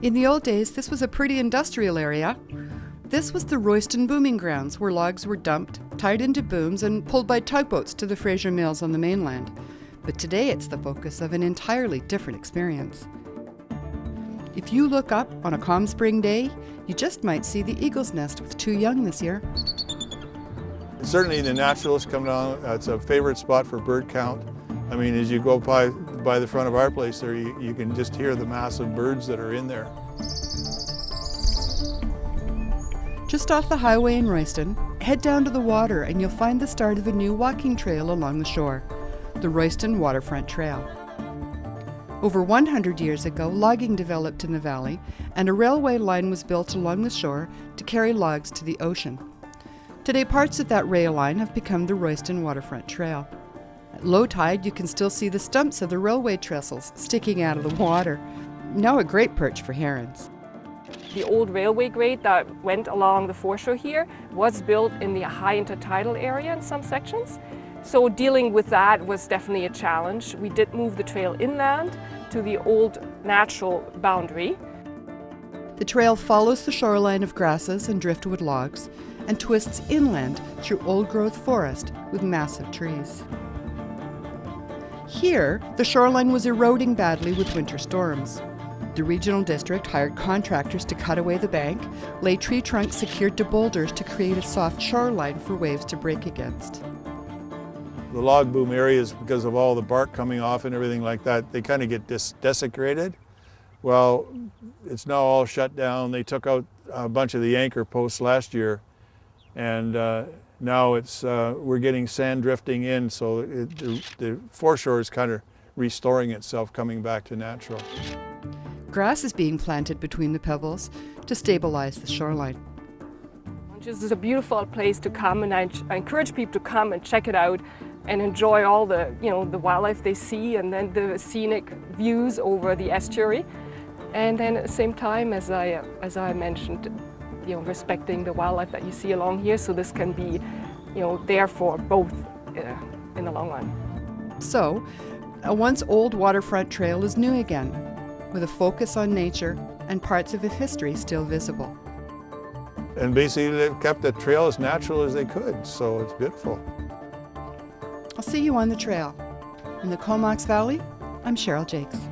In the old days, this was a pretty industrial area. This was the Royston booming grounds, where logs were dumped, tied into booms, and pulled by tugboats to the Fraser mills on the mainland. But today it's the focus of an entirely different experience. If you look up on a calm spring day, you just might see the eagle's nest with 2 young this year. Certainly the naturalists come down. It's a favorite spot for bird count. I mean, as you go by the front of our place there, you can just hear the massive birds that are in there. Just off the highway in Royston, head down to the water and you'll find the start of a new walking trail along the shore, the Royston Waterfront Trail. Over 100 years ago, logging developed in the valley, and a railway line was built along the shore to carry logs to the ocean. Today, parts of that rail line have become the Royston Waterfront Trail. At low tide, you can still see the stumps of the railway trestles sticking out of the water. Now a great perch for herons. The old railway grade that went along the foreshore here was built in the high intertidal area in some sections. So dealing with that was definitely a challenge. We did move the trail inland to the old natural boundary. The trail follows the shoreline of grasses and driftwood logs and twists inland through old-growth forest with massive trees. Here, the shoreline was eroding badly with winter storms. The regional district hired contractors to cut away the bank, lay tree trunks secured to boulders to create a soft shoreline for waves to break against. The log boom areas, because of all the bark coming off and everything like that, they kind of get desecrated. Well, it's now all shut down. They took out a bunch of the anchor posts last year, and now we're getting sand drifting in, so the foreshore is kind of restoring itself, coming back to natural. Grass is being planted between the pebbles to stabilize the shoreline. This is a beautiful place to come, and I encourage people to come and check it out and enjoy all the wildlife they see, and then the scenic views over the estuary. And then at the same time, as I mentioned, respecting the wildlife that you see along here, so this can be, there for both in the long run. So, a once old waterfront trail is new again, with a focus on nature and parts of its history still visible. And basically they've kept the trail as natural as they could, so it's beautiful. I'll see you on the trail. In the Comox Valley, I'm Cheryl Jakes.